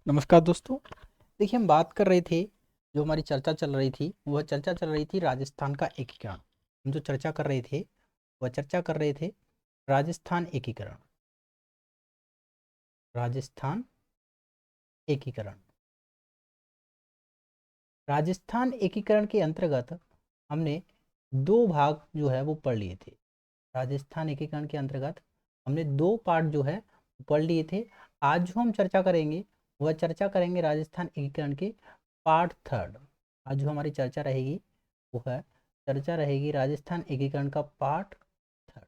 नमस्कार दोस्तों। देखिए, हम बात कर रहे थे, जो हमारी चर्चा चल रही थी वह चर्चा चल रही थी राजस्थान का एकीकरण। हम जो चर्चा कर रहे थे वह चर्चा कर रहे थे राजस्थान एकीकरण। राजस्थान एकीकरण। राजस्थान एकीकरण के अंतर्गत हमने दो भाग जो है वो पढ़ लिए थे। राजस्थान एकीकरण के अंतर्गत हमने दो पार्ट जो है पढ़ लिए थे। आज जो हम चर्चा करेंगे वह चर्चा करेंगे राजस्थान एकीकरण के पार्ट थर्ड। आज जो हमारी चर्चा रहेगी वो है चर्चा रहेगी राजस्थान एकीकरण का पार्ट थर्ड।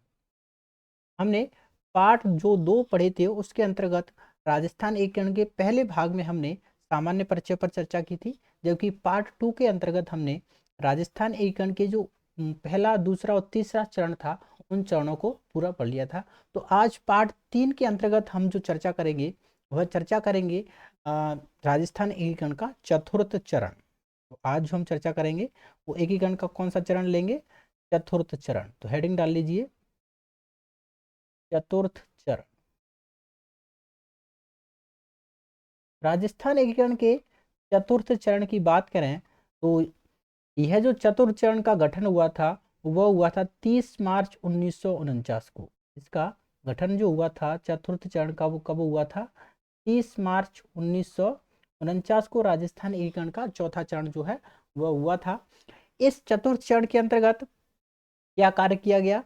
हमने पार्ट जो दो पढ़े थे उसके अंतर्गत राजस्थान एकीकरण के पहले भाग में हमने सामान्य परिचय पर चर्चा की थी, जबकि पार्ट टू के अंतर्गत हमने राजस्थान एकीकरण के जो पहला दूसरा और तीसरा चरण था उन चरणों को पूरा पढ़ लिया था। तो आज पार्ट तीन के अंतर्गत हम जो चर्चा करेंगे वह चर्चा करेंगे राजस्थान एकीकरण का चतुर्थ चरण। तो आज जो हम चर्चा करेंगे वो एकीकरण का कौन सा चरण लेंगे? चतुर्थ चरण। तो हेडिंग डाल लीजिए, चतुर्थ चरण। राजस्थान एकीकरण के चतुर्थ चरण की बात करें तो यह जो चतुर्थ चरण का गठन हुआ था वह हुआ था 30 मार्च 1949 को। इसका गठन जो हुआ था चतुर्थ चरण का वो कब हुआ था? 30 मार्च 1949 को राजस्थान एकीकरण का चौथा चरण जो है वह हुआ था। इस चतुर्थ चरण के अंतर्गत क्या कार्य किया गया?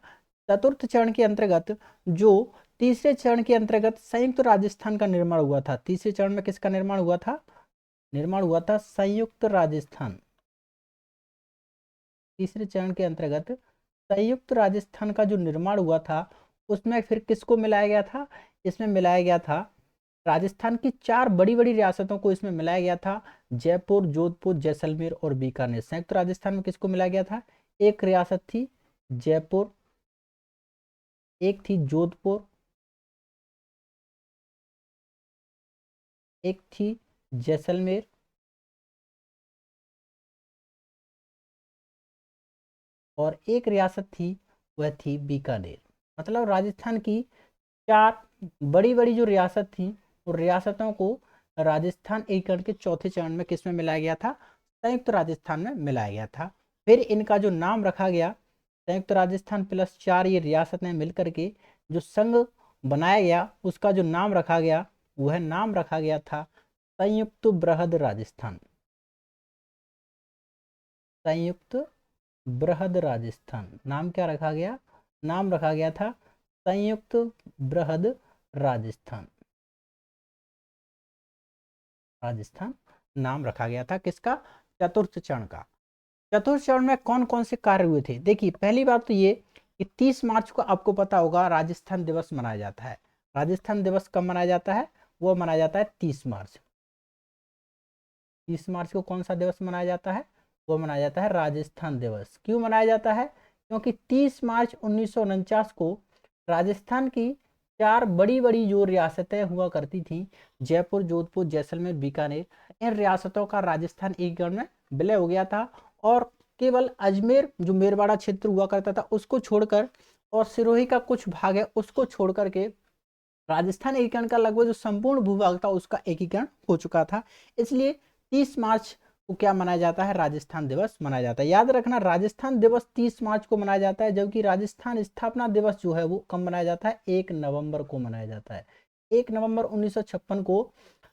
चतुर्थ चरण के अंतर्गत जो तीसरे चरण के अंतर्गत संयुक्त राजस्थान का निर्माण हुआ था। तीसरे चरण में किसका निर्माण हुआ था? निर्माण हुआ था संयुक्त राजस्थान। तीसरे चरण के अंतर्गत संयुक्त राजस्थान का जो निर्माण हुआ था उसमें फिर किसको मिलाया गया था? इसमें मिलाया गया था राजस्थान की चार बड़ी बड़ी रियासतों को इसमें मिलाया गया था। जयपुर, जोधपुर, जैसलमेर और बीकानेर। संयुक्त राजस्थान में किसको मिलाया गया था? एक रियासत थी जयपुर, एक थी जोधपुर, एक थी जैसलमेर और एक रियासत थी वह थी बीकानेर। मतलब राजस्थान की चार बड़ी बड़ी जो रियासत थी उन रियासतों को राजस्थान एकीकरण के चौथे चरण में किस में मिलाया गया था? संयुक्त राजस्थान में मिलाया गया था। फिर इनका जो नाम रखा गया, संयुक्त राजस्थान प्लस चार ये रियासतें मिलकर के जो संघ बनाया गया उसका जो नाम रखा गया वह नाम रखा गया था संयुक्त बृहद राजस्थान। संयुक्त बृहद राजस्थान नाम क्या रखा गया? नाम रखा गया था संयुक्त बृहद राजस्थान। राजस्थान नाम रखा गया था किसका? चतुर्थ चरण का। चतुर्थ चरण में कौन कौन से कार्य हुए थे? देखिए, पहली बात तो ये कि 30 मार्च को आपको पता होगा राजस्थान दिवस मनाया जाता है। राजस्थान दिवस कब मनाया जाता है? वो मनाया जाता है 30 मार्च। 30 मार्च को कौन सा दिवस मनाया जाता है? वो मनाया जाता है राजस्थान दिवस। क्यों मनाया जाता है? क्योंकि 30 मार्च 1949 को राजस्थान की चार बड़ी बड़ी जो रियासतें हुआ करती थी, जयपुर, जोधपुर, जैसलमेर, बीकानेर, इन रियासतों का राजस्थान एकीकरण में विलय हो गया था। और केवल अजमेर जो मेरवाड़ा क्षेत्र हुआ करता था उसको छोड़कर और सिरोही का कुछ भाग है उसको छोड़ करके राजस्थान एकीकरण का लगभग जो संपूर्ण भूभाग था उसका एकीकरण हो चुका था। इसलिए 30 मार्च को क्या मनाया जाता है? राजस्थान दिवस मनाया जाता है। याद रखना, राजस्थान दिवस 30 मार्च को मनाया जाता है, जबकि राजस्थान स्थापना दिवस जो है वो कब मनाया जाता है? 1 नवंबर को मनाया जाता है। 1 नवंबर 1956 को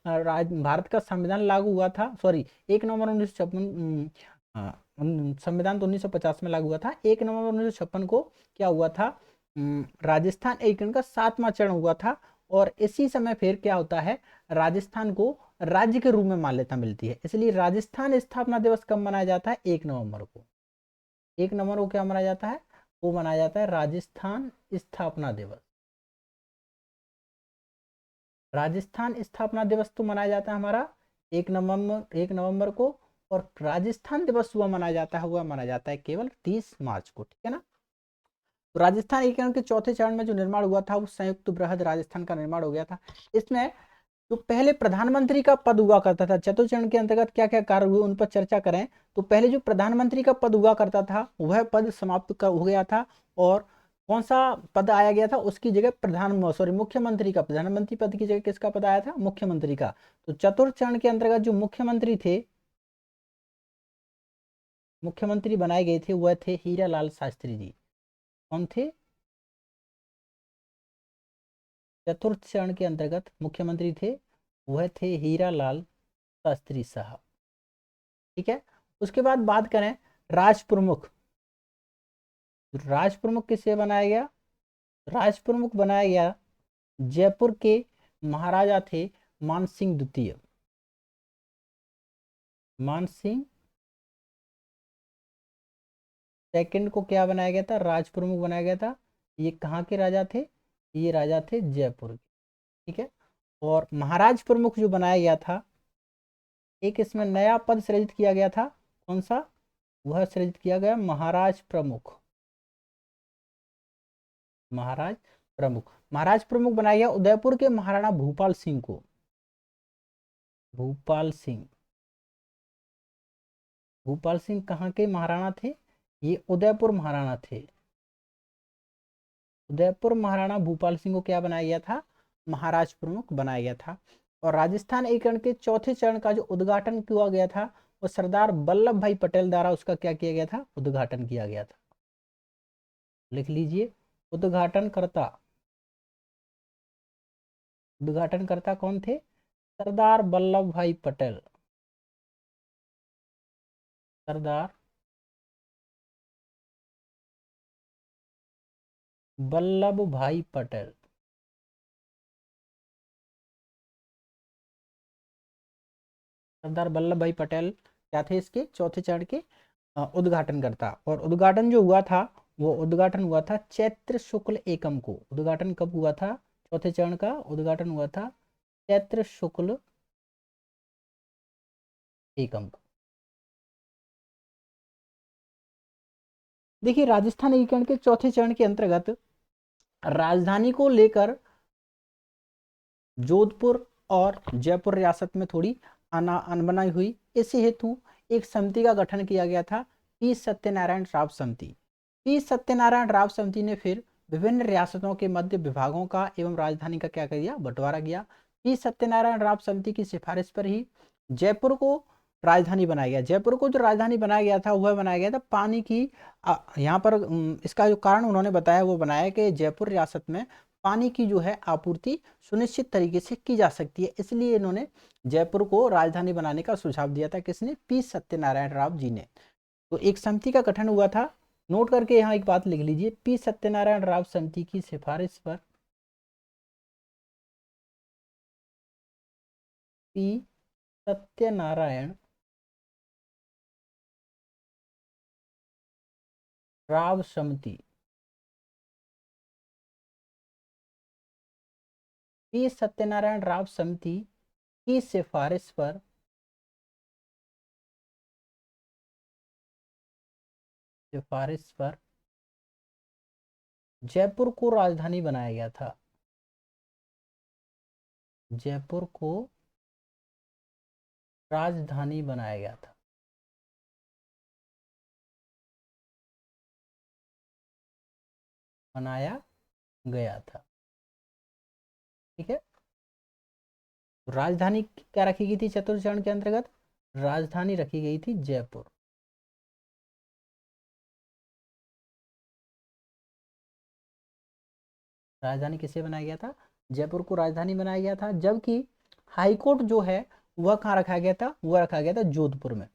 भारत का संविधान लागू हुआ था। सॉरी, 1 नवंबर 1956, संविधान तो 1950 में लागू हुआ था। 1 नवंबर 1956 को क्या हुआ था? राजस्थान एकीकरण का 7वां चरण हुआ था। और इसी समय फिर क्या होता है? राजस्थान को राज्य के रूप में मान्यता मिलती है। इसलिए राजस्थान स्थापना दिवस कब मनाया जाता है? 1 नवंबर को। 1 नवंबर को क्या मनाया जाता है? वो मनाया जाता है राजस्थान स्थापना दिवस। राजस्थान स्थापना दिवस तो मनाया जाता है हमारा 1 नवंबर को। और राजस्थान दिवस हुआ मनाया जाता है, हुआ मनाया जाता है केवल 30 मार्च को। ठीक है ना? तो राजस्थान एकीकरण के चौथे चरण में जो निर्माण हुआ था वो संयुक्त बृहद राजस्थान का निर्माण हो गया था। इसमें जो पहले प्रधानमंत्री का पद हुआ करता था, चतुर्थ चरण के अंतर्गत क्या क्या कार्य हुए उन पर चर्चा करें तो पहले जो प्रधानमंत्री का पद हुआ करता था वह पद समाप्त हो गया था। और कौन सा पद आया गया था, उसकी जगह मुख्यमंत्री का, प्रधानमंत्री पद की जगह किसका पद आया था, मुख्यमंत्री का। तो चतुर्थ चरण के अंतर्गत जो मुख्यमंत्री थे, मुख्यमंत्री बनाए गए थे वह थे हीरालाल शास्त्री जी। कौन थे, चतुर्थ चरण के अंतर्गत मुख्यमंत्री थे वह थे हीरालाल शास्त्री साहब। ठीक है। उसके बाद बात करें राज प्रमुख, राज प्रमुख किसे बनाया गया, राज प्रमुख बनाया गया जयपुर के महाराजा थे मानसिंह द्वितीय। मानसिंह सेकंड को क्या बनाया गया था, राज प्रमुख बनाया गया था। ये कहाँ के राजा थे, ये राजा थे जयपुर के। ठीक है। और महाराज प्रमुख जो बनाया गया था, एक इसमें नया पद सृजित किया गया था, कौन सा, वह सृजित किया गया महाराज प्रमुख। महाराज प्रमुख, महाराज प्रमुख बनाया गया उदयपुर के महाराणा भूपाल सिंह को। भूपाल सिंह, भूपाल सिंह कहाँ के महाराणा थे, ये उदयपुर महाराणा थे। उदयपुर महाराणा भूपाल सिंह को क्या बनाया गया था, महाराज प्रमुख बनाया गया था। और राजस्थान एकीकरण के चौथे चरण का जो उद्घाटन किया गया था, वो सरदार वल्लभ भाई पटेल द्वारा उसका क्या किया गया था, उद्घाटन किया गया था। लिख लीजिए, उद्घाटनकर्ता, उद्घाटनकर्ता कौन थे, सरदार वल्लभ भाई पटेल। सरदार वल्लभ भाई पटेल। सरदार वल्लभ भाई पटेल क्या थे, इसके चौथे चरण के उद्घाटनकर्ता। और उद्घाटन जो हुआ था, वो उद्घाटन हुआ था चैत्र शुक्ल एकम को। उद्घाटन कब हुआ था, चौथे चरण का उद्घाटन हुआ था चैत्र शुक्ल एकम को। देखिए, राजस्थान एकीकरण के चौथे चरण के अंतर्गत राजधानी को लेकर जोधपुर और जयपुर रियासत में थोड़ी अनबनाई हुई। इसी हेतु एक समिति का गठन किया गया था, पी सत्यनारायण राव समिति। पी सत्यनारायण राव समिति ने फिर विभिन्न रियासतों के मध्य विभागों का एवं राजधानी का क्या किया, बंटवारा किया। पी सत्यनारायण राव समिति की सिफारिश पर ही जयपुर को राजधानी बनाया गया। जयपुर को जो राजधानी बनाया गया था वह बनाया गया था पानी की, यहाँ पर इसका जो कारण उन्होंने बताया वो बनाया कि जयपुर रियासत में पानी की जो है आपूर्ति सुनिश्चित तरीके से की जा सकती है, इसलिए इन्होंने जयपुर को राजधानी बनाने का सुझाव दिया था। किसने, पी सत्यनारायण राव जी ने। तो एक समिति का गठन हुआ था। नोट करके यहाँ एक बात लिख लीजिए, पी सत्यनारायण राव समिति की सिफारिश पर, पी सत्यनारायण राव समिति, पी सत्यनारायण राव समिति की सिफारिश पर जयपुर को राजधानी बनाया गया था। जयपुर को राजधानी बनाया गया था। बनाया गया था। ठीक है। राजधानी क्या रखी गई थी चतुर्थ चरण के अंतर्गत, राजधानी रखी गई थी जयपुर। राजधानी किसे बनाया गया था, जयपुर को राजधानी बनाया गया था। जबकि हाईकोर्ट जो है वह कहाँ रखा गया था, वह रखा गया था जोधपुर में।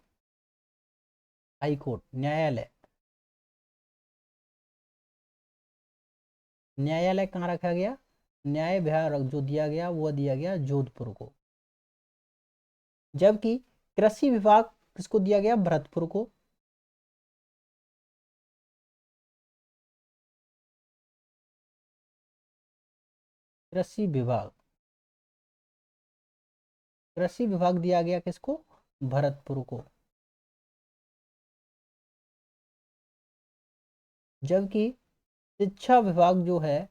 हाईकोर्ट, न्यायालय, न्यायालय कहाँ रखा गया, न्याय विभाग जो दिया गया वह दिया गया जोधपुर को। जबकि कृषि विभाग किसको दिया गया, भरतपुर को। कृषि विभाग, कृषि विभाग दिया गया किसको, भरतपुर को। जबकि शिक्षा विभाग जो है,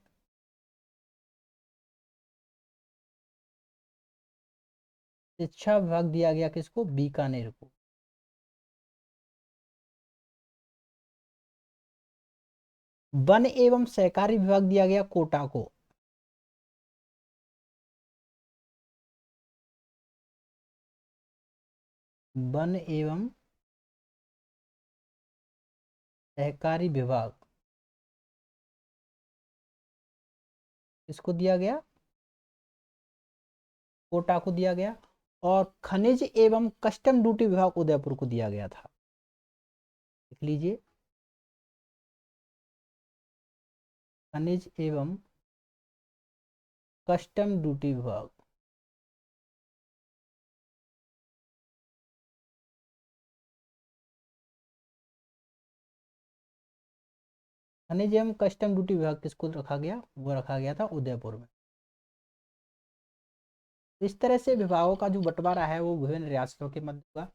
शिक्षा विभाग दिया गया किसको, बीकानेर को। वन एवं सहकारी विभाग दिया गया कोटा को। वन एवं सहकारी विभाग किसको दिया गया? कोटा को दिया गया। और खनिज एवं कस्टम ड्यूटी विभाग उदयपुर को दिया गया था। लिख लीजिए, खनिज एवं कस्टम ड्यूटी विभाग खनिज एवं कस्टम ड्यूटी विभाग किसको रखा गया? वो रखा गया था उदयपुर में। इस तरह से विभागों का जो बंटवारा है वो विभिन्न रियासतों के मध्य हुआ।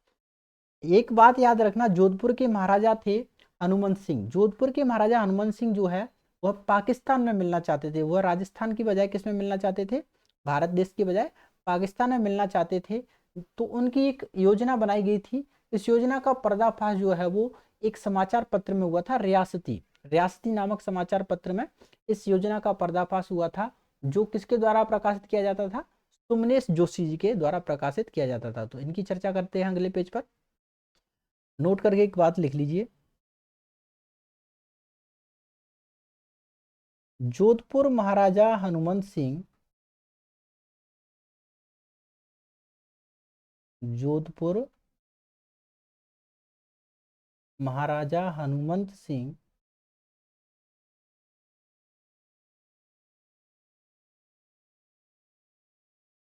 एक बात याद रखना, जोधपुर के महाराजा थे हनुमंत सिंह। जोधपुर के महाराजा हनुमंत सिंह जो है वह पाकिस्तान में मिलना चाहते थे। वह राजस्थान की बजाय किस में मिलना चाहते थे? भारत देश की बजाय पाकिस्तान में मिलना चाहते थे। तो उनकी एक योजना बनाई गई थी। इस योजना का पर्दाफाश जो है वो एक समाचार पत्र में हुआ था, रियासती रियासती नामक समाचार पत्र में इस योजना का पर्दाफाश हुआ था, जो किसके द्वारा प्रकाशित किया जाता था? सुमनेश जोशी जी के द्वारा प्रकाशित किया जाता था। तो इनकी चर्चा करते हैं अगले पेज पर। नोट करके एक बात लिख लीजिए, जोधपुर महाराजा हनुमंत सिंह, जोधपुर महाराजा हनुमंत सिंह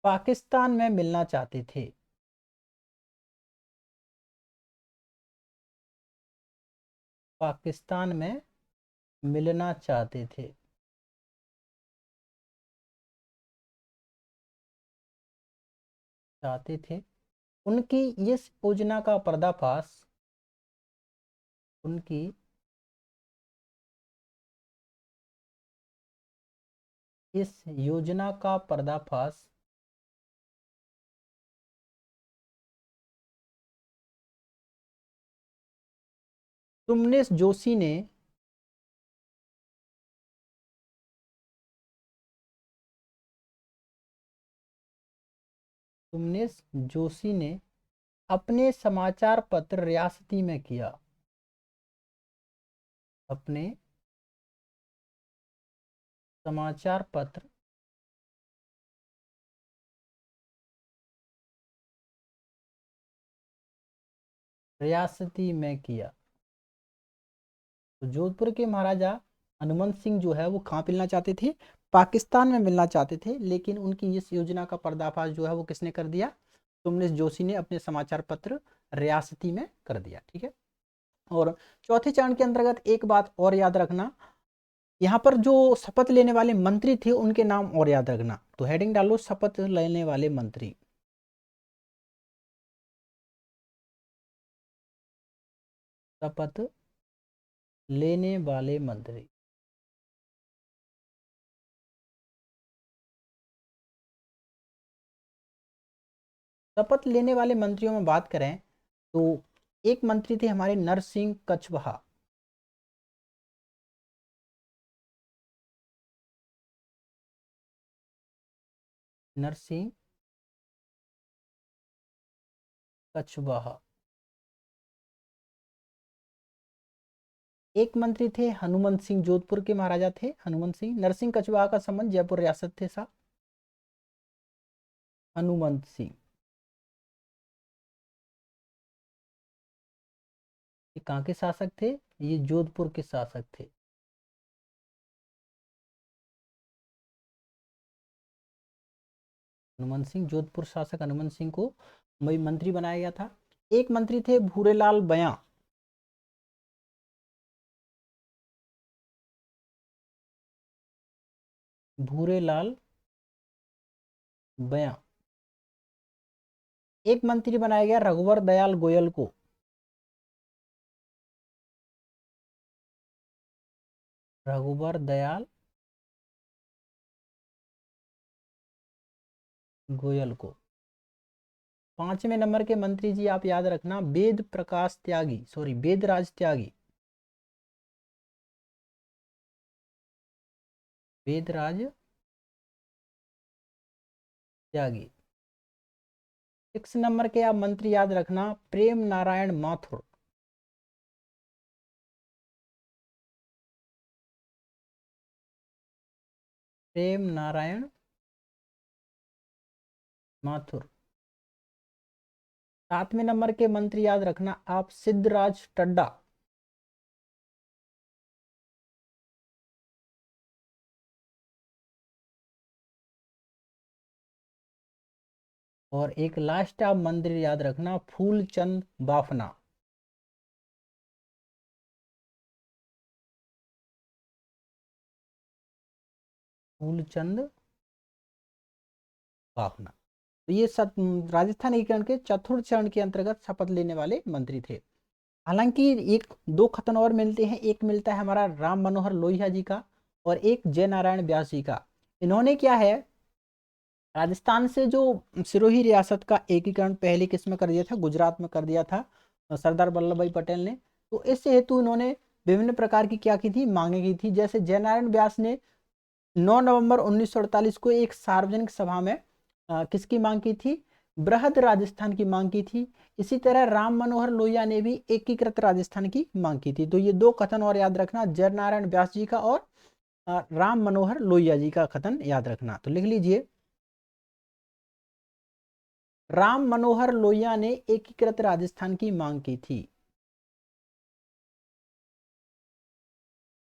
पाकिस्तान में मिलना चाहते थे। पाकिस्तान में मिलना चाहते थे। चाहते थे। उनकी इस योजना का पर्दाफाश, उनकी इस योजना का पर्दाफाश सुमनेश जोशी ने सुमनेश जोशी ने अपने समाचार पत्र रियासती में किया। अपने समाचार पत्र रियासती में किया। तो जोधपुर के महाराजा हनुमंत सिंह जो है वो कहाँ मिलना चाहते थे? पाकिस्तान में मिलना चाहते थे। लेकिन उनकी इस योजना का पर्दाफाश जो है वो किसने कर दिया? सुमनेश जोशी ने अपने समाचार पत्र रियासती में कर दिया। ठीक है। और चौथे चरण के अंतर्गत एक बात और याद रखना, यहाँ पर जो शपथ लेने वाले मंत्री थे उनके नाम और याद रखना। तो हेडिंग डालो, शपथ लेने वाले मंत्री। शपथ लेने वाले मंत्री। शपथ लेने वाले मंत्रियों में बात करें तो एक मंत्री थे हमारे नरसिंह कछवाहा। नरसिंह कछवाहा। एक मंत्री थे हनुमंत सिंह, जोधपुर के महाराजा थे हनुमंत सिंह। नरसिंह कछवाहा का संबंध जयपुर रियासत थे साहब। हनुमंत सिंह ये कहाँ के शासक थे? ये जोधपुर के शासक थे। हनुमंत सिंह, जोधपुर शासक हनुमंत सिंह को वही मंत्री बनाया गया था। एक मंत्री थे भूरेलाल बयां। भूरेलाल बयां। एक मंत्री बनाया गया रघुवर दयाल गोयल को। रघुवर दयाल गोयल को। पांचवें नंबर के मंत्री जी आप याद रखना, वेद प्रकाश त्यागी, सॉरी वेदराज त्यागी। वेदराज त्यागी। 6 नंबर के आप मंत्री याद रखना, प्रेम नारायण माथुर। प्रेम नारायण माथुर। 7वें नंबर के मंत्री याद रखना आप, सिद्धराज टड्डा। और एक लास्ट आप मंत्री याद रखना, फूलचंद बाफना। फूलचंद बाफना। तो ये राजस्थान एकीकरण के चतुर्थ चरण के अंतर्गत शपथ लेने वाले मंत्री थे। हालांकि एक दो कथन और मिलते हैं, एक मिलता है हमारा राम मनोहर लोहिया जी का और एक जय नारायण व्यास जी का। इन्होंने क्या है, राजस्थान से जो सिरोही रियासत का एकीकरण पहले किस में कर दिया था, गुजरात में कर दिया था सरदार वल्लभ भाई पटेल ने। तो इस हेतु इन्होंने विभिन्न प्रकार की क्या की थी, मांगे की थी। जैसे जय नारायण व्यास ने 9 नवंबर 1948 को एक सार्वजनिक सभा में किसकी मांग की थी, बृहद राजस्थान की मांग की थी। इसी तरह राम मनोहर लोहिया ने भी एकीकृत राजस्थान की मांग की थी। तो ये दो कथन और याद रखना, जय नारायण व्यास जी का और राम मनोहर लोहिया जी का कथन याद रखना। तो लिख लीजिए, राम मनोहर लोहिया ने एकीकृत राजस्थान की मांग की थी।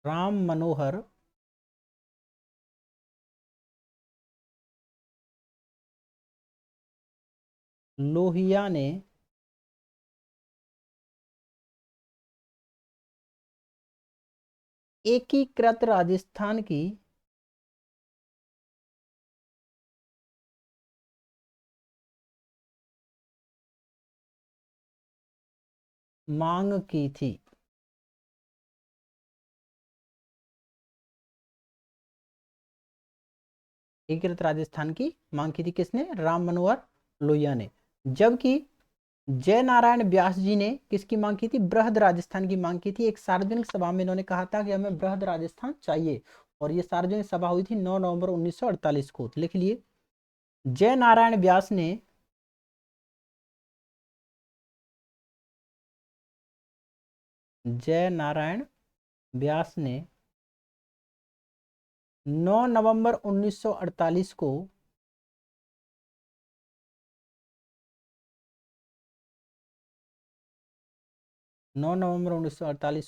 राम मनोहर लोहिया ने एकीकृत राजस्थान की मांग की थी। एकीकृत राजस्थान की मांग की थी किसने, राम मनोहर लोहिया ने। जबकि जय नारायण व्यास जी ने किसकी मांग की थी, बृहद राजस्थान की मांग की थी। एक सार्वजनिक सभा में इन्होंने कहा था कि हमें बृहद राजस्थान चाहिए, और ये सार्वजनिक सभा हुई थी 9 नवंबर 1948 को। लिख लिए, जय नारायण व्यास ने जय नारायण व्यास ने 9 नवंबर 1948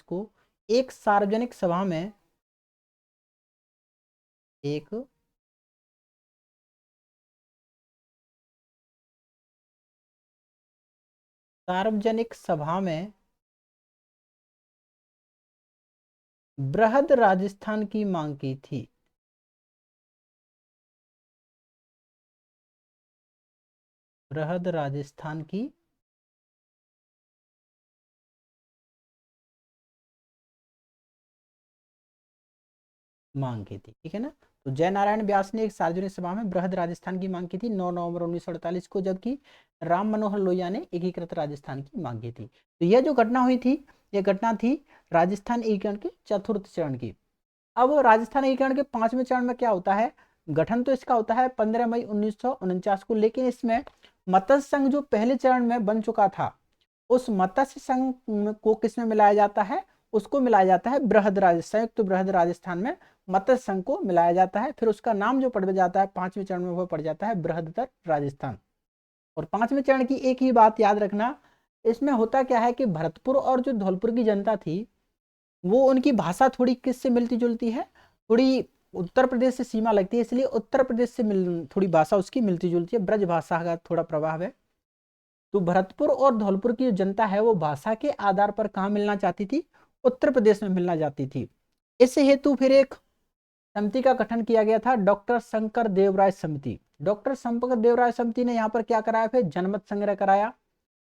को एक सार्वजनिक सभा में एक सार्वजनिक सभा में बृहद राजस्थान की मांग की थी। बृहद राजस्थान की मांग की थी, ठीक है ना। तो जय नारायण व्यास ने एक सार्वजनिक सभा में बृहद राजस्थान की मांग की थी 9 नवंबर 1948 को, जबकि राम मनोहर लोहिया ने एकीकृत राजस्थान की मांग की थी। तो यह जो घटना हुई थी, यह घटना थी राजस्थान एकीकरण के चतुर्थ चरण की। अब राजस्थान एकीकरण के 5वें चरण में क्या होता है, गठन तो इसका होता है 15 मई 1949 को, लेकिन इसमें मत्स्य संघ जो पहले चरण में बन चुका था, उस मत्स्य संघ को किसमें मिलाया जाता है, उसको मिलाया जाता है बृहद संयुक्त बृहद राजस्थान में मत्स्य संघ को मिलाया जाता है। फिर उसका नाम जो पड़ जाता है 5वें चरण में, वो पड़ जाता है बृहदतर राजस्थान। और 5वें चरण की एक ही बात याद रखना, इसमें होता क्या है कि भरतपुर और जो धौलपुर की जनता थी, वो उनकी भाषा थोड़ी किससे मिलती जुलती है, थोड़ी उत्तर प्रदेश से सीमा लगती है, इसलिए उत्तर प्रदेश से थोड़ी भाषा उसकी मिलती जुलती है, ब्रज भाषा का थोड़ा प्रभाव है। तो भरतपुर और धौलपुर की जो जनता है, वो भाषा के आधार पर कहाँ मिलना चाहती थी, उत्तर प्रदेश में मिलना चाहती थी। इस हेतु फिर एक समिति का गठन किया गया था, डॉक्टर शंकर देवराय समिति। डॉक्टर शंकर देवराय समिति ने यहाँ पर क्या कराया, फिर जनमत संग्रह कराया,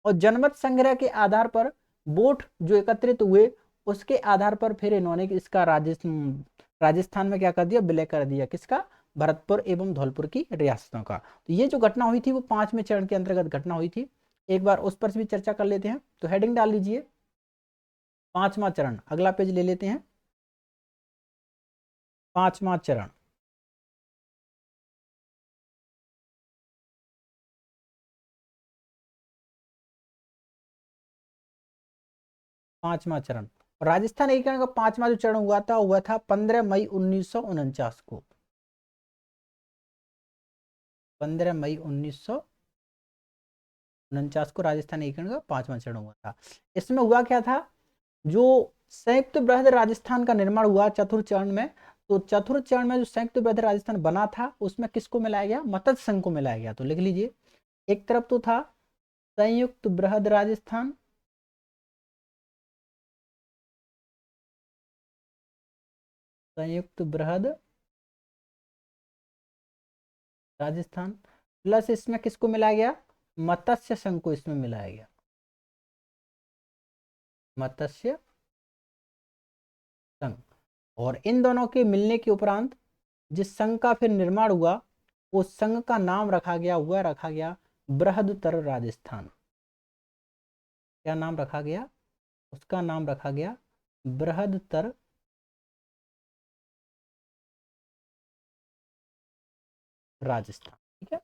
और जनमत संग्रह के आधार पर वोट जो एकत्रित हुए, उसके आधार पर फिर इन्होंने इसका राजस्थान में क्या कर दिया, विलय कर दिया, किसका, भरतपुर एवं धौलपुर की रियासतों का। तो ये जो घटना हुई थी, वो 5वें चरण के अंतर्गत घटना हुई थी। एक बार उस पर भी चर्चा कर लेते हैं। तो हेडिंग डाल लीजिए, 5वां चरण। अगला पेज ले लेते हैं, 5वां चरण। 5वां चरण। और राजस्थान एकीकरण का 5वां जो चरण हुआ था वह था 15 मई 1949 को। 15 मई 1949 को राजस्थान एकीकरण का 5वां चरण हुआ था। इसमें हुआ क्या था, जो संयुक्त बृहद राजस्थान का निर्माण हुआ चतुर्थ चरण में, तो चतुर्थ चरण में जो संयुक्त बृहद राजस्थान बना था उसमें किसको मिलाया गया, मत्स्य संघ को मिलाया गया। तो लिख लीजिए, एक तरफ तो था संयुक्त बृहद राजस्थान, संयुक्त बृहद राजस्थान, प्लस इसमें किसको मिलाया गया, मत्स्य संघ को इसमें मिलाया गया, मत्स्य संघ। और इन दोनों के मिलने के उपरांत जिस संघ का फिर निर्माण हुआ उस संघ का नाम रखा गया, वह रखा गया बृहदतर राजस्थान। क्या नाम रखा गया, उसका नाम रखा गया बृहदतर राजस्थान। ठीक है।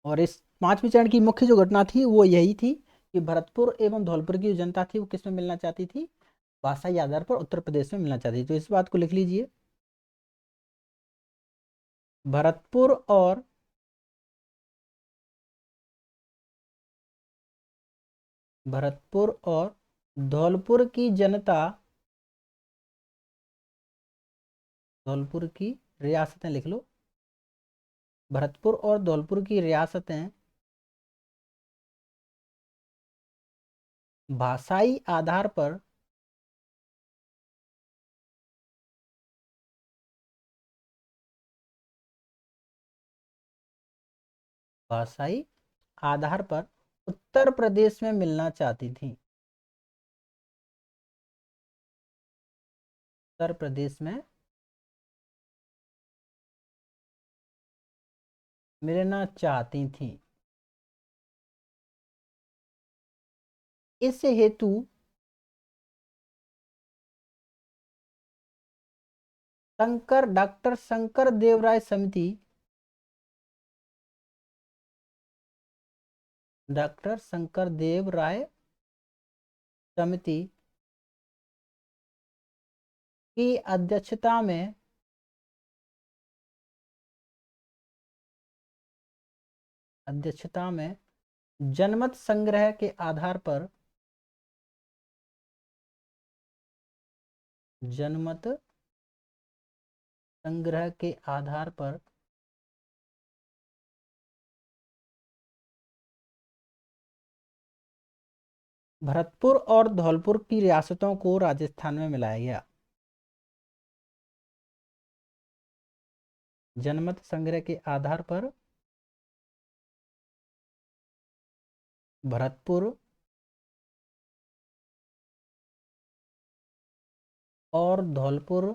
और इस 5वें चरण की मुख्य जो घटना थी वो यही थी कि भरतपुर एवं धौलपुर की जो जनता थी वो किस में मिलना चाहती थी, भाषाई आधार पर उत्तर प्रदेश में मिलना चाहती थी। तो इस बात को लिख लीजिए, भरतपुर और धौलपुर की जनता, धौलपुर की रियासतें लिख लो, भरतपुर और धौलपुर की रियासतें भाषाई आधार पर भाषाई आधार पर उत्तर प्रदेश में मिलना चाहती थी, उत्तर प्रदेश में मिलना चाहती थी। इस हेतु डॉक्टर शंकर देवराय समिति, डॉक्टर शंकर देव राय समिति की अध्यक्षता में जनमत संग्रह के आधार पर, जनमत संग्रह के आधार पर भरतपुर और धौलपुर की रियासतों को राजस्थान में मिलाया गया। जनमत संग्रह के आधार पर भरतपुर और धौलपुर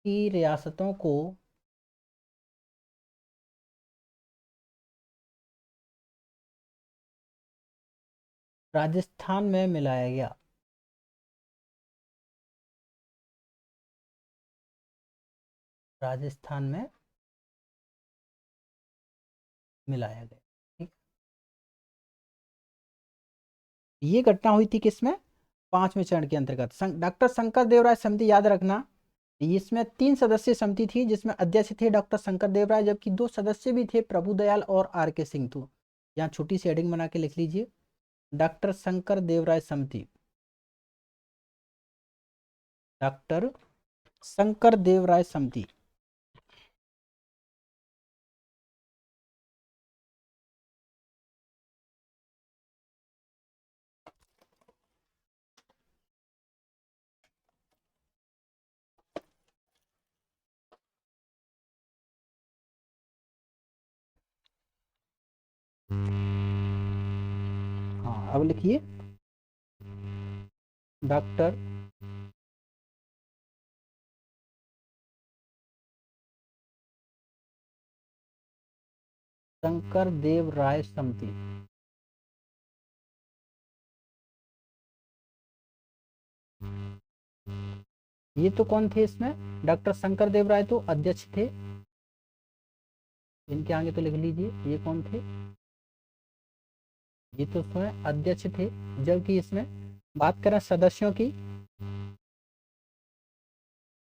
की रियासतों को राजस्थान में मिलाया गया। राजस्थान में मिलाया गया। ठीक, ये घटना हुई थी किसमें, 5वें चरण के अंतर्गत। डॉक्टर शंकर देवराय समिति, याद रखना इसमें 3 सदस्यीय समिति थी जिसमें अध्यक्ष थे डॉक्टर शंकर देवराय, जबकि 2 सदस्य भी थे, प्रभुदयाल और आर के सिंह। तो यहाँ छोटी सी हेडिंग बना के लिख लीजिए, डॉक्टर शंकर देवराय समिति, डॉक्टर शंकर देवराय समिति। हाँ, अब लिखिए डॉक्टर शंकर देव राय समिति। ये तो कौन थे इसमें, डॉक्टर शंकर देव राय तो अध्यक्ष थे, इनके आगे तो लिख लीजिए, ये कौन थे, ये तो स्वयं अध्यक्ष थे। जबकि इसमें बात करें सदस्यों की,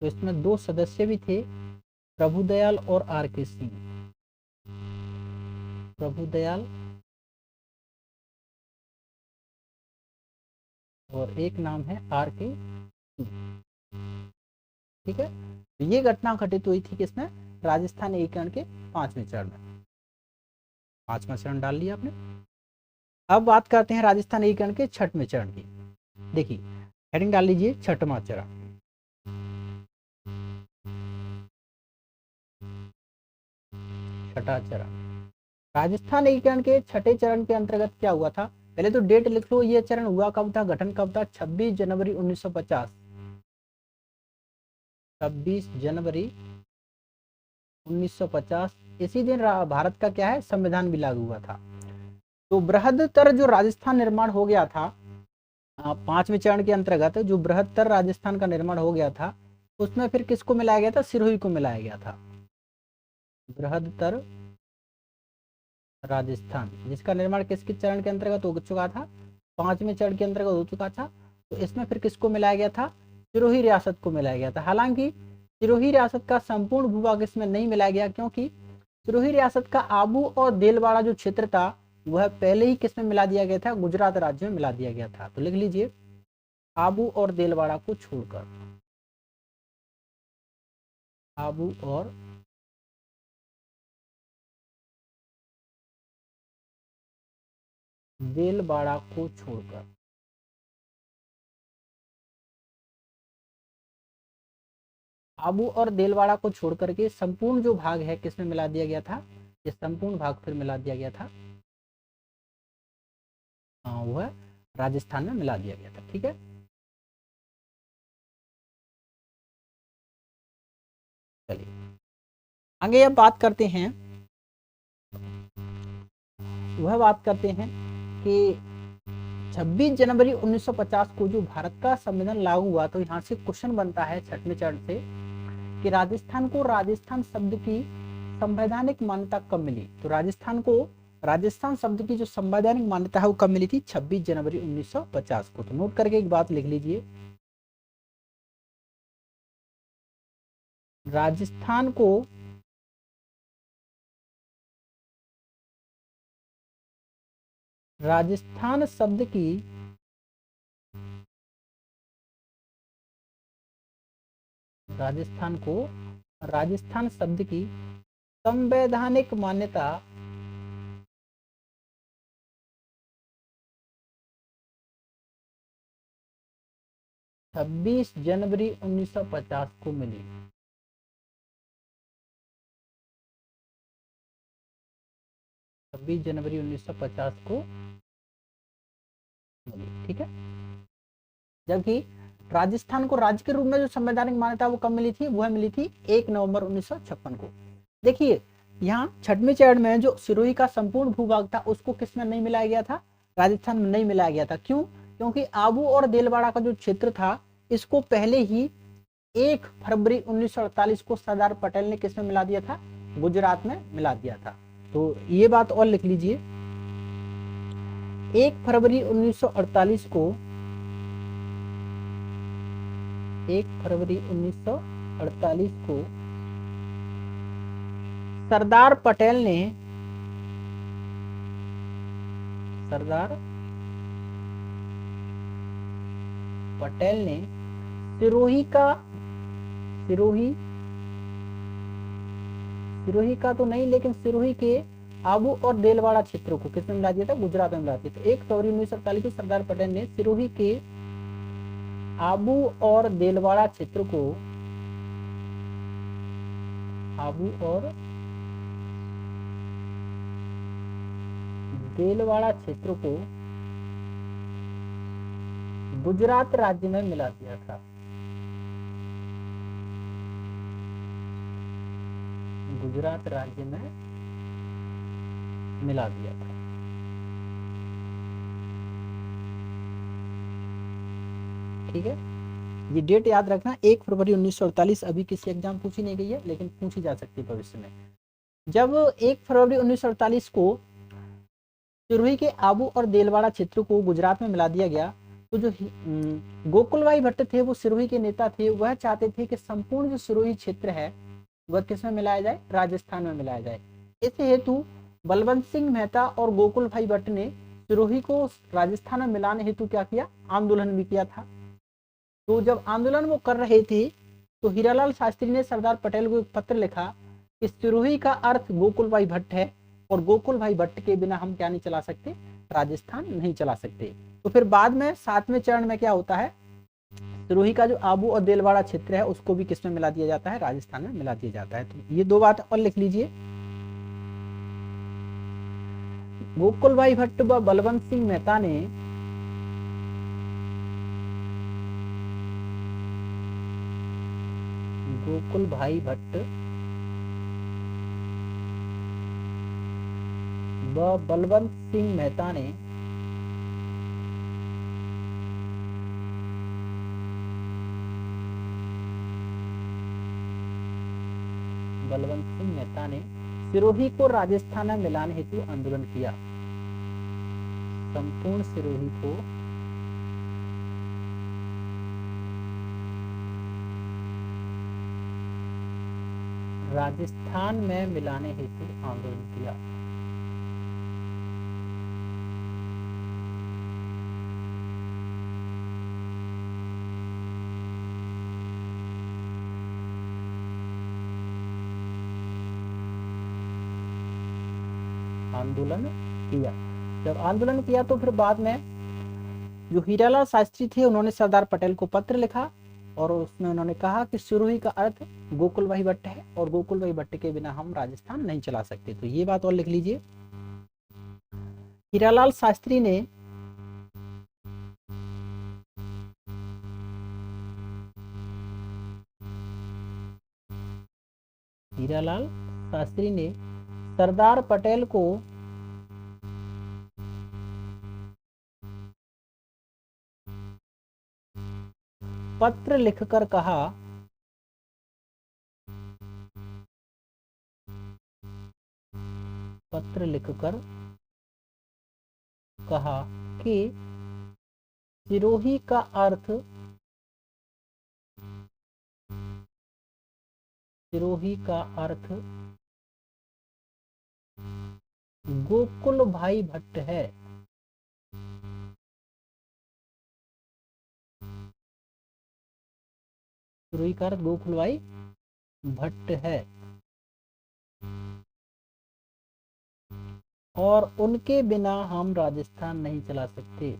तो इसमें 2 सदस्य भी थे, प्रभुदयाल और आर के सिंह। प्रभुदयाल और एक नाम है आर के सिंह। ठीक है, तो ये घटना घटित हुई थी किसमें, राजस्थान एकीकरण के 5वें चरण में। 5वां चरण डाल लिया आपने। अब बात करते हैं राजस्थान एकीकरण के 6वें चरण की। देखिए हेडिंग डाल लीजिए, 6वां चरण। 6वां चरण राजस्थान एकीकरण के 6ठे चरण के अंतर्गत क्या हुआ था, पहले तो डेट लिख लो, ये चरण हुआ कब था, गठन कब था, 26 जनवरी 1950। 26 जनवरी 1950, इसी दिन भारत का क्या है, संविधान भी लागू हुआ था। तो बृहत्तर जो राजस्थान निर्माण हो गया था 5वें चरण के अंतर्गत, जो बृहत्तर राजस्थान का निर्माण हो गया था, उसमें फिर किसको मिलाया गया था, सिरोही को मिलाया गया था। बृहत्तर राजस्थान, जिसका निर्माण किसके चरण के अंतर्गत हो चुका था, 5वें चरण के अंतर्गत हो चुका था। तो इसमें फिर किसको मिलाया गया था, सिरोही रियासत को मिलाया गया था। हालांकि सिरोही रियासत का संपूर्ण भूभाग इसमें नहीं मिलाया गया, क्योंकि सिरोही रियासत का आबू और देलवाड़ा जो क्षेत्र था वह पहले ही किसमें मिला दिया गया था, गुजरात राज्य में मिला दिया गया था। तो लिख लीजिए, आबू और देलवाड़ा को छोड़कर, आबू और देलवाड़ा को छोड़कर, आबू और देलवाड़ा को छोड़कर के संपूर्ण जो भाग है किसमें मिला दिया गया था, ये संपूर्ण भाग फिर मिला दिया गया था, वह राजस्थान में मिला दिया गया था। ठीक है, चलिए आगे अब बात करते हैं, वह बात करते हैं कि 26 जनवरी 1950 को जो भारत का संविधान लागू हुआ, तो यहाँ से क्वेश्चन बनता है 6वें चरण से कि राजस्थान को राजस्थान शब्द की संवैधानिक मान्यता कब मिली। तो राजस्थान को राजस्थान शब्द की जो संवैधानिक मान्यता है वो कब मिली थी, 26 जनवरी 1950 को। तो नोट करके एक बात लिख लीजिए, राजस्थान को राजस्थान शब्द की राजस्थान को राजस्थान शब्द की संवैधानिक मान्यता 26 जनवरी 1950 को मिली। 26 जनवरी 1950 को मिली। ठीक है, जबकि राजस्थान को राज्य के रूप में जो संवैधानिक मान्यता वो कब मिली थी, वह मिली थी 1 नवंबर 1956 को। देखिए यहाँ 6वें चरण में जो सिरोही का संपूर्ण भूभाग था उसको किसमें नहीं मिलाया गया था, राजस्थान में नहीं मिलाया गया था। क्यों, क्योंकि आबू और देलवाड़ा का जो क्षेत्र था इसको पहले ही 1 फरवरी 1948 को सरदार पटेल ने किसमें मिला दिया था, गुजरात में मिला दिया था। तो ये बात और लिख लीजिए, 1 फरवरी 1948 को 1 फरवरी 1948 को सरदार पटेल ने सिरोही का तो नहीं, लेकिन सिरोही के आबू और देलवाड़ा क्षेत्रों को किसमें मिला दिया था, गुजरात में मिला दिया था। 1 फरवरी 1948 को सरदार पटेल ने सिरोही के आबू और देलवाड़ा क्षेत्र को गुजरात राज्य में मिला दिया था। गुजरात राज्य में मिला दिया था। ठीक है, ये डेट याद रखना, 1 फरवरी 1948 अभी किसी एग्जाम पूछी नहीं गई है, लेकिन पूछी जा सकती है भविष्य में। जब 1 फरवरी 1948 को सिरोही के आबू और देलवाड़ा क्षेत्र को गुजरात में मिला दिया गया, तो जो गोकुल भाई भट्ट थे वो सिरोही के नेता थे, वह चाहते थे कि संपूर्ण जो सिरोही क्षेत्र है वह किसमें मिलाया जाए, राजस्थान में मिलाया जाए। इस हेतु बलवंत सिंह मेहता और गोकुल भाई भट्ट ने सिरोही को राजस्थान में मिलाने हेतु क्या किया, आंदोलन भी किया था। तो जब आंदोलन वो कर रहे थे तो हीरालाल शास्त्री ने सरदार पटेल को एक पत्र लिखा कि सिरोही का अर्थ गोकुल भाई भट्ट है और गोकुल भाई भट्ट के बिना हम क्या नहीं चला सकते, राजस्थान नहीं चला सकते। तो फिर बाद में 7वें चरण में क्या होता है, सिरोही का जो आबू और देलवाड़ा क्षेत्र है उसको भी किसमें मिला दिया जाता है, राजस्थान में मिला दिया जाता है। तो ये 2 बात और लिख लीजिए। गोकुल भाई भट्ट व बलवंत सिंह मेहता ने गोकुल भाई भट्ट व बलवंत सिंह मेहता ने सिरोही को राजस्थान में मिलाने हेतु आंदोलन किया। संपूर्ण सिरोही को राजस्थान में मिलाने हेतु आंदोलन किया। आंदोलन किया। जब आंदोलन किया तो फिर बाद में जो हीरालाल शास्त्री थे उन्होंने सरदार पटेल को पत्र लिखा और उसमें उन्होंने कहा कि सिरोही का अर्थ गोकुल भाई भट्ट है और गोकुल भाई भट्ट के बिना हम राजस्थान नहीं चला सकते। तो ये बात और लिख लीजिए। हीरालाल शास्त्री ने सरदार पटेल को पत्र लिखकर कहा कि सिरोही का अर्थ गोकुल भाई भट्ट है। सिरोही का अर्थ गोकुल भाई भट्ट है और उनके बिना हम राजस्थान नहीं चला सकते।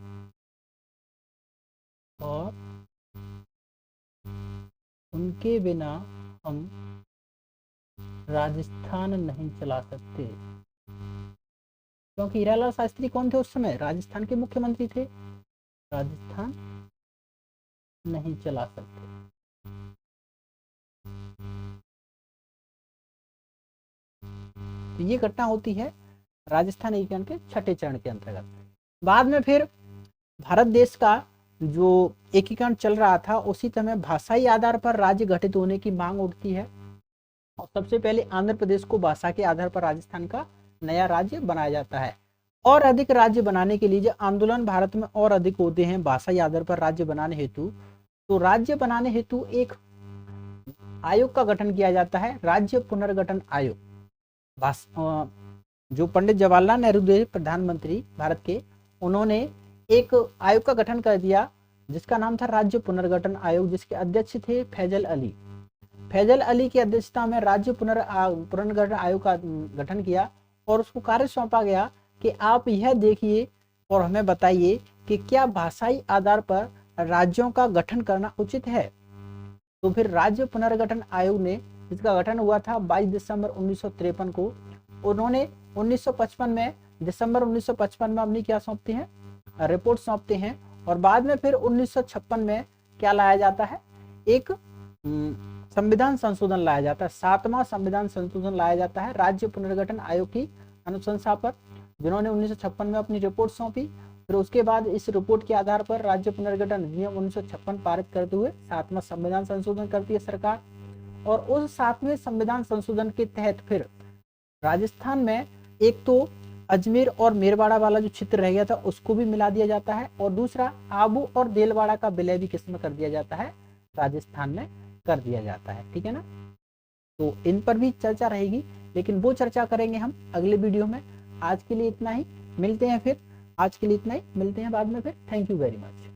और उनके बिना हम राजस्थान नहीं चला सकते, क्योंकि हीरालाल शास्त्री कौन थे उस समय, राजस्थान के मुख्यमंत्री थे। राजस्थान नहीं चला सकते। तो ये घटना होती है राजस्थान एकीकरण के 6ठे चरण के अंतर्गत। बाद में फिर भारत देश का जो एकीकरण चल रहा था उसी समय भाषाई आधार पर राज्य गठित होने की मांग उठती है और सबसे पहले आंध्र प्रदेश को भाषा के आधार पर राजस्थान का नया राज्य बनाया जाता है। और अधिक राज्य बनाने के लिए जो आंदोलन भारत में और अधिक होते हैं भाषाई आधार पर राज्य बनाने हेतु, तो राज्य बनाने हेतु एक आयोग का गठन किया जाता है, राज्य पुनर्गठन आयोग। जो पंडित जवाहरलाल नेहरू थे प्रधानमंत्री भारत के, उन्होंने एक आयोग का गठन कर दिया जिसका नाम था राज्य पुनर्गठन आयोग, जिसके अध्यक्ष थे फैजल अली की अध्यक्षता में राज्य पुनर्गठन आयोग का गठन किया और उसको कार्य सौंपा गया कि आप यह देखिए और हमें बताइए कि क्या भाषाई आधार पर राज्यों का गठन करना उचित है। तो फिर राज्य पुनर्गठन आयोग ने, जिसका गठन हुआ था 22 दिसंबर 1953 को, उन्होंने 1955 में दिसंबर 1955 में अपनी क्या सौंपते हैं, रिपोर्ट सौंपते हैं। और बाद में फिर 1956 में क्या लाया जाता है, एक संविधान संशोधन लाया जाता है, 7वां संविधान संशोधन लाया जाता है राज्य पुनर्गठन आयोग की अनुशंसा पर, जिन्होंने 1956 में अपनी रिपोर्ट सौंपी। फिर उसके बाद इस रिपोर्ट के आधार पर राज्य पुनर्गठन अधिनियम 1956 पारित करते हुए 7वां संविधान संशोधन करती है सरकार। और उस 7वें संविधान संशोधन के तहत फिर राजस्थान में एक तो अजमेर और मेरवाड़ा वाला जो क्षेत्र रह गया था उसको भी मिला दिया जाता है, और दूसरा आबू और देलवाड़ा का विलय भी किसमें कर दिया जाता है, राजस्थान में कर दिया जाता है। ठीक है ना, तो इन पर भी चर्चा रहेगी, लेकिन वो चर्चा करेंगे हम अगले वीडियो में। आज के लिए इतना ही, मिलते हैं फिर। आज के लिए इतना ही, मिलते हैं बाद में फिर। Thank you very much.